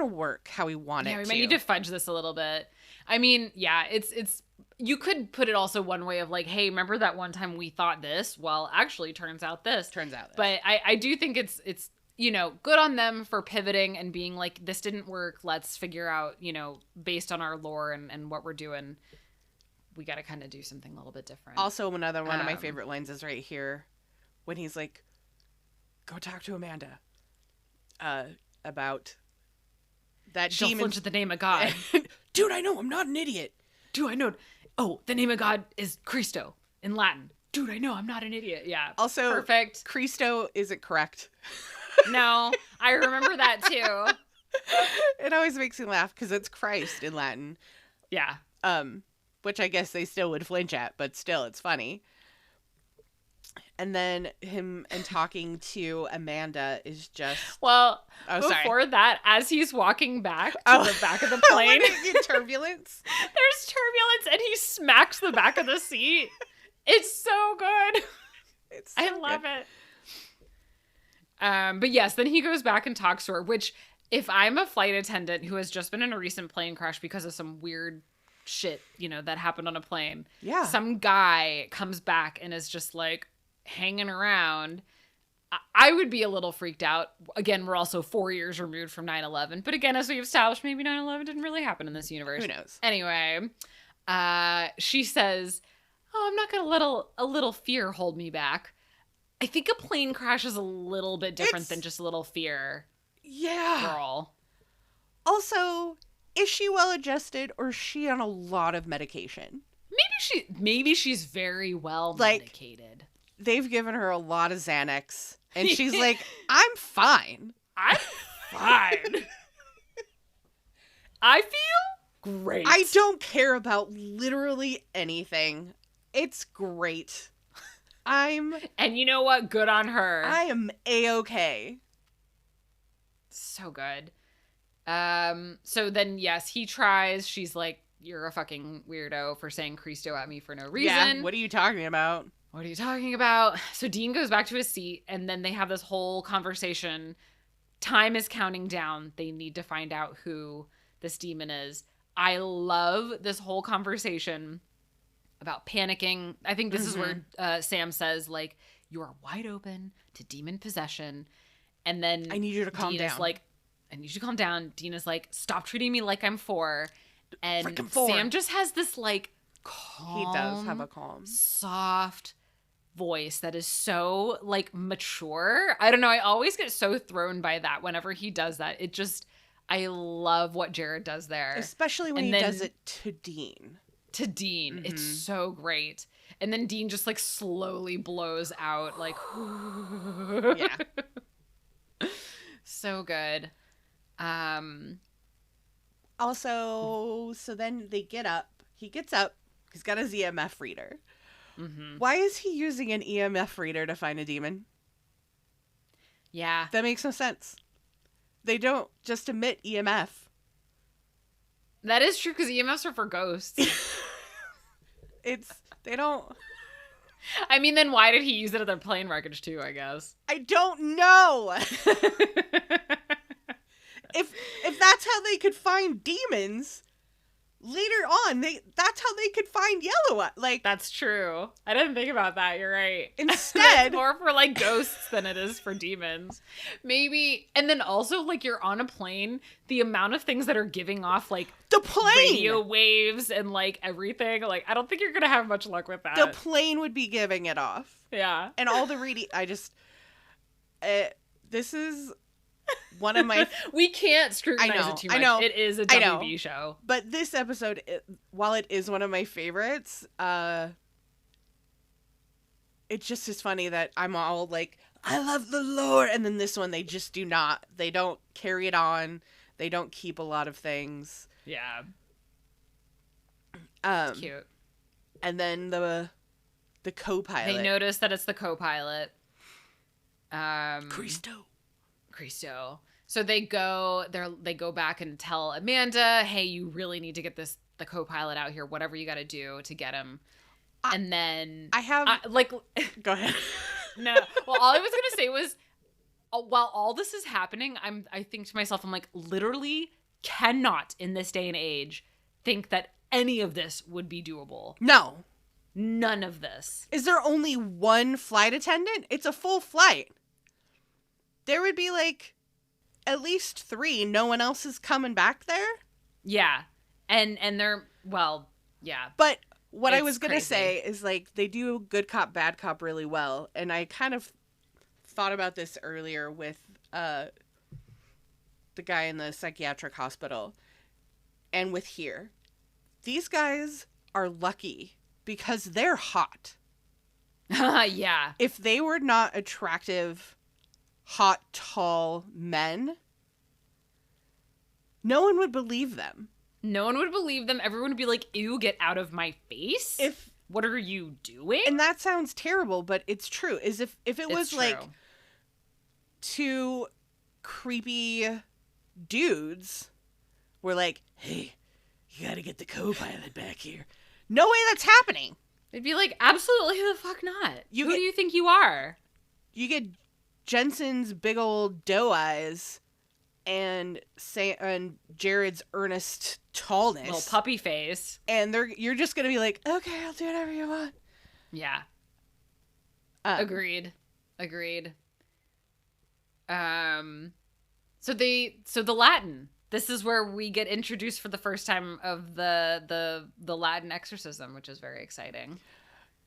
work how we want it to. Yeah, we might need to fudge this a little bit. I mean, yeah, it's you could put it also one way of like, hey, remember that one time we thought this? Well, actually, turns out this. But I do think it's good on them for pivoting and being like, this didn't work. Let's figure out, based on our lore and what we're doing, we got to kind of do something a little bit different. Also, another one of my favorite lines is right here when he's like, go talk to Amanda about that She'll demon. flinch at the name of God. Dude, I know. I'm not an idiot. Dude, I know. Oh, the name of God is Christo in Latin. Dude, I know. I'm not an idiot. Yeah. Also, perfect. Christo isn't correct. No, I remember that too. It always makes me laugh because it's Christ in Latin. Yeah. Which I guess they still would flinch at, but still, it's funny. And then him and talking to Amanda is just... Well, before that, as he's walking back to the back of the plane... turbulence? There's turbulence, and he smacks the back of the seat. It's so good. I love it. But yes, then he goes back and talks to her, which, if I'm a flight attendant who has just been in a recent plane crash because of some weird shit, that happened on a plane. Yeah. Some guy comes back and is just like hanging around. I would be a little freaked out. Again, we're also 4 years removed from 9/11. But again, as we've established, maybe 9/11 didn't really happen in this universe. Who knows? Anyway, she says, oh, I'm not going to let a little fear hold me back. I think a plane crash is a little bit different than just a little fear. Yeah. Girl. Also, is she well adjusted or is she on a lot of medication? Maybe she's very well medicated. They've given her a lot of Xanax and she's like, I'm fine. I'm fine. I feel great. I don't care about literally anything. It's great. And you know what? Good on her. I am A-okay. So good. So then, yes, he tries. She's like, you're a fucking weirdo for saying Cristo at me for no reason. Yeah, what are you talking about? What are you talking about? So Dean goes back to his seat, and then they have this whole conversation. Time is counting down. They need to find out who this demon is. I love this whole conversation about panicking. I think this is where Sam says, like, you are wide open to demon possession. And then I need you to calm down. Like, I need you to calm down. Dean is like, stop treating me like I'm 4. And Freaking 4. Sam just has this, like, calm, he does have a calm, soft voice that is so, like, mature. I don't know. I always get so thrown by that whenever he does that. It just, I love what Jared does there. Especially when he does it to Dean. It's so great. And then Dean just, like, slowly blows out, like, yeah. So good. Also, so then they get up. He gets up. He's got his EMF reader. Why is he using an EMF reader to find a demon? Yeah. That makes no sense. They don't just emit EMF. That is true, because EMFs are for ghosts. They don't... I mean, then why did he use it at their plane wreckage too, I guess? I don't know! If that's how they could find demons, later on, that's how they could find Yellow. Like, that's true. I didn't think about that. You're right. Instead, it's more for like ghosts than it is for demons. Maybe. And then also, like, you're on a plane, the amount of things that are giving off, like, the plane radio waves and like everything. Like, I don't think you're gonna have much luck with that. The plane would be giving it off. Yeah. And all the this is one of my... We can't scrutinize it too much. I know. It is a WB show. But this episode, while it is one of my favorites, it just is funny that I'm all like, I love the lore. And then this one, they just do not. They don't carry it on. They don't keep a lot of things. Yeah. It's cute. And then the co-pilot. They notice that it's the co-pilot. Cristo. So they go back and tell Amanda, hey, you really need to get the co-pilot out here, whatever you got to do to get him. And then go ahead. No. Well, all I was going to say was, while all this is happening, I think to myself, I'm like, literally cannot in this day and age think that any of this would be doable. No. None of this. Is there only one flight attendant? It's a full flight. There would be, like, at least 3. No one else is coming back there? Yeah. And they're, well, yeah. But what I was going to say is, like, they do good cop, bad cop really well. And I kind of thought about this earlier with the guy in the psychiatric hospital and with here. These guys are lucky because they're hot. Yeah. If they were not attractive, hot, tall men, no one would believe them. No one would believe them. Everyone would be like, ew, get out of my face. What are you doing? And that sounds terrible, but it's true. If it was like 2 creepy dudes were like, hey, you gotta get the co-pilot back here. No way that's happening. They'd be like, absolutely the fuck not. Who do you think you are? You get Jensen's big old doe eyes and Jared's earnest tallness. Little puppy face. And you're just going to be like, okay, I'll do whatever you want. Yeah. Agreed. So the Latin. This is where we get introduced for the first time of the Latin exorcism, which is very exciting.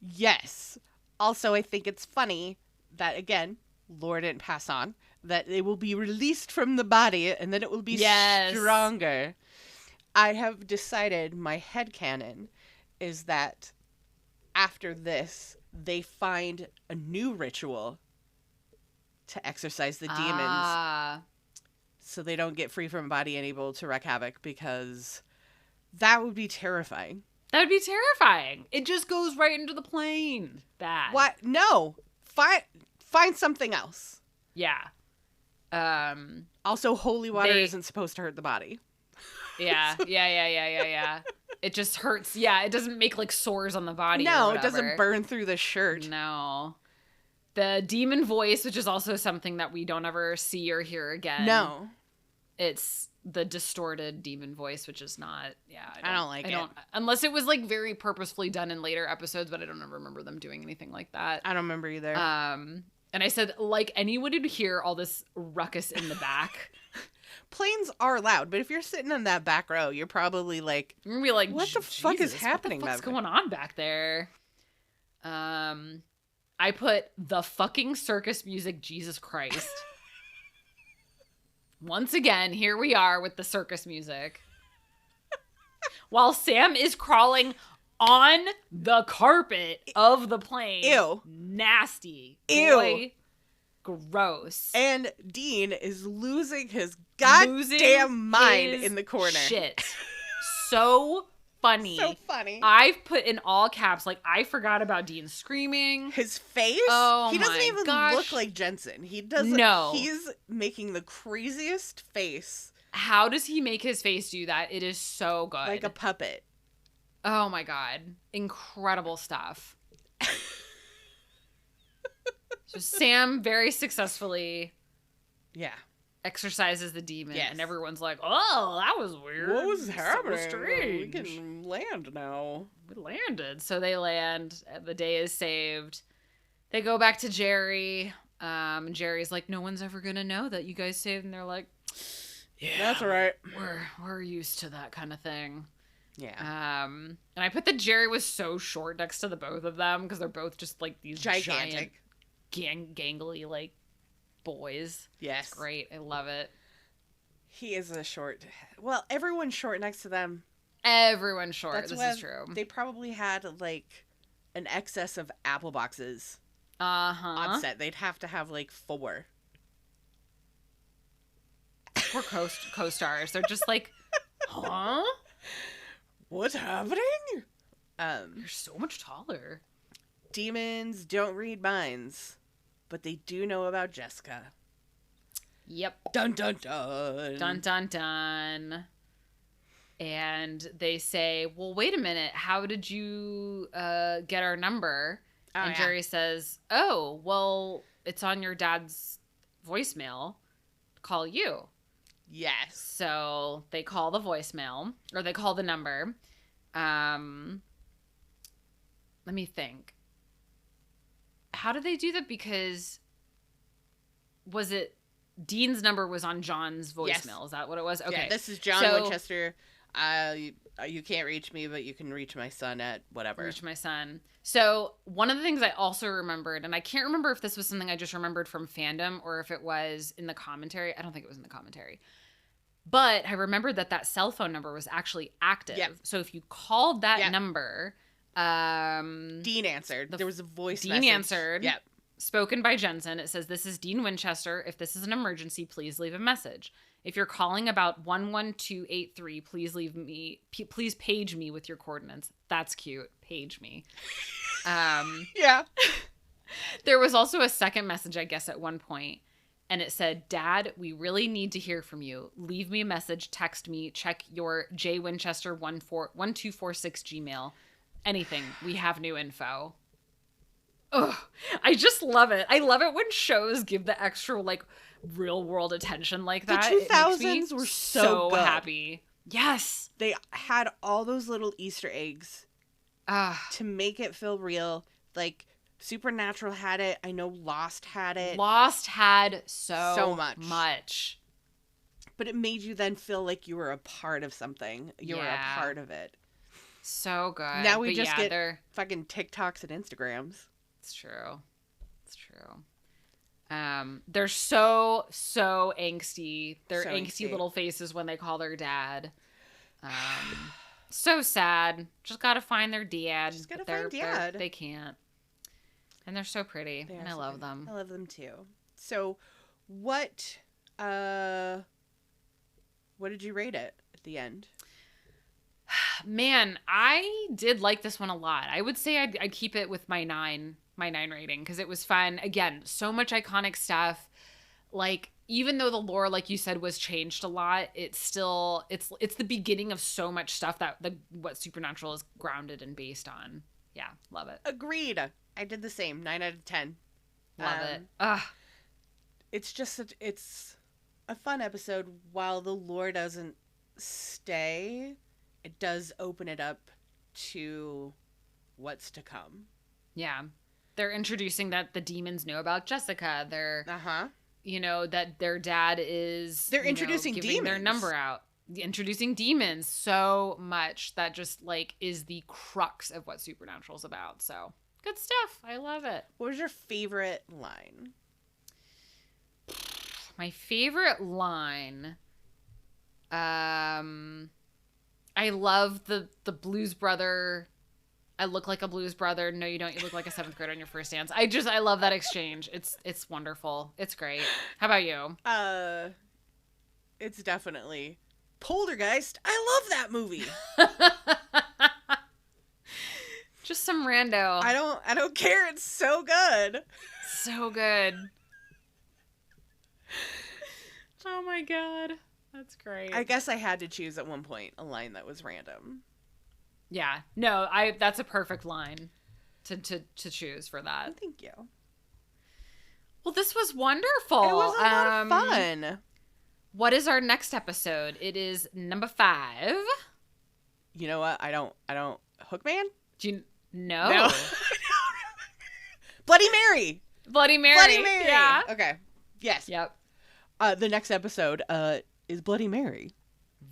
Yes. Also, I think it's funny that, again, Lore didn't pass on, that it will be released from the body and then it will be stronger. I have decided my headcanon is that after this, they find a new ritual to exorcise the demons so they don't get free from body and able to wreak havoc, because that would be terrifying. That would be terrifying. It just goes right into the plane. Bad. What? No. Find something else. Yeah. Also, holy water isn't supposed to hurt the body. Yeah. It just hurts. Yeah, it doesn't make like sores on the body. No, it doesn't burn through the shirt. No. The demon voice, which is also something that we don't ever see or hear again. No. It's the distorted demon voice, which is not, I don't like it. Unless it was like very purposefully done in later episodes, but I don't ever remember them doing anything like that. I don't remember either. And I said, like, anyone would hear all this ruckus in the back. Planes are loud, but if you're sitting in that back row, you're probably like, what the fuck is happening? What's going on back there? I put the fucking circus music, Jesus Christ. Once again, here we are with the circus music. While Sam is crawling on the carpet of the plane. Ew. Nasty. Ew. Boy, gross. And Dean is losing his goddamn mind in the corner. Shit. So funny. So funny. I've put in all caps, like, I forgot about Dean screaming. His face? Oh, he doesn't my even gosh. look like Jensen. He doesn't. No. He's making the craziest face. How does he make his face do that? It is so good. Like a puppet. Oh my God. Incredible stuff. So Sam very successfully exorcises the demon, and everyone's like, oh, that was weird. What was happening? So strange. We can land now. We landed. So they land. The day is saved. They go back to Jerry. And Jerry's like, no one's ever going to know that you guys saved. And they're like, yeah, that's right. We're used to that kind of thing. Yeah. And I put that Jerry was so short next to the both of them because they're both just like these gigantic, gangly like boys. Yes. It's great. I love it. He is a short. Well, everyone's short next to them. Everyone's short. This is true. They probably had like an excess of apple boxes. On set. They'd have to have like 4. Poor co-stars. They're just like, huh? What's happening? You're so much taller. Demons don't read minds, but they do know about Jessica. Yep. Dun dun dun. Dun dun dun. And they say, well, wait a minute. How did you get our number? And Jerry says, oh, well, it's on your dad's voicemail. Call you. Yes. So they call the voicemail, or they call the number. Let me think. How did they do that? Because was it Dean's number was on John's voicemail? Yes. Is that what it was? Okay. Yeah, this is John Winchester. You can't reach me, but you can reach my son at whatever. Reach my son. So one of the things I also remembered, and I can't remember if this was something I just remembered from fandom or if it was in the commentary. I don't think it was in the commentary. But I remembered that cell phone number was actually active. Yep. So if you called that number... Dean answered. There was a voice message. Dean answered. Yep. Spoken by Jensen. It says, this is Dean Winchester. If this is an emergency, please leave a message. If you're calling about 11283, please page me with your coordinates. That's cute. Page me. Yeah. There was also a second message, I guess, at one point, and it said, Dad, we really need to hear from you. Leave me a message, text me, check your jwinchester1246 Gmail. Anything. We have new info. Ugh. I just love it. I love it when shows give the extra, like, real world attention like that. The 2000s were so good. Happy. Yes. They had all those little Easter eggs to make it feel real. Like, Supernatural had it. I know Lost had it. Lost had so much. But it made you then feel like you were a part of something. You were a part of it. So good. Now we just get fucking TikToks and Instagrams. It's true. It's true. They're so angsty. They're so angsty little faces when they call their dad. So sad. Just gotta find their dad. Just gotta find dad. They can't. And they're so pretty. And I love them. I love them too. So what did you rate it at the end? Man, I did like this one a lot. I would say I'd keep it with my 9 rating because it was fun. Again, so much iconic stuff. Like, even though the lore, like you said, was changed a lot, it's still it's the beginning of so much stuff that what Supernatural is grounded and based on. Yeah, love it. Agreed. I did the same. 9 out of 10. Love it. Ugh. It's just it's a fun episode. While the lore doesn't stay, it does open it up to what's to come. Yeah. They're introducing that the demons know about Jessica. They're you know, that their dad is they're introducing giving demons. Their number out. Introducing demons so much that just like is the crux of what Supernatural's about. So good stuff. I love it. What was your favorite line? My favorite line. I love the Blues Brother. I look like a Blues Brother. No, you don't. You look like a 7th grader on your first dance. I love that exchange. It's wonderful. It's great. How about you? It's definitely Poltergeist. I love that movie. Just some rando. I don't care. It's so good. So good. Oh my god. That's great. I guess I had to choose at one point a line that was random. Yeah. No, that's a perfect line to choose for that. Thank you. Well, this was wonderful. It was a lot of fun. What is our next episode? It is number 5. You know what? I don't Hookman? Do you know? No. Bloody Mary. Bloody Mary. Bloody Mary. Yeah. Okay. Yes. Yep. The next episode is Bloody Mary.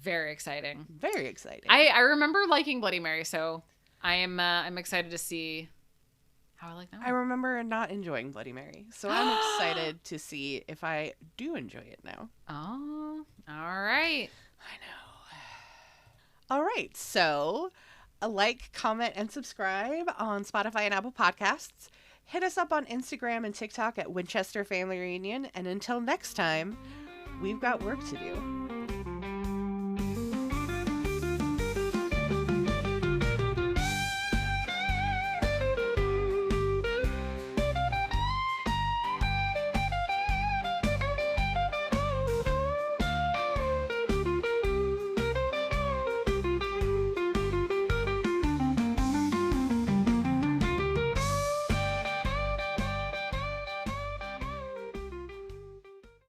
Very exciting. Very exciting. I remember liking Bloody Mary, so I'm excited to see how I like that one. I remember not enjoying Bloody Mary, so I'm excited to see if I do enjoy it now. Oh, all right. I know. All right, so like, comment, and subscribe on Spotify and Apple Podcasts. Hit us up on Instagram and TikTok at Winchester Family Reunion, and until next time, we've got work to do.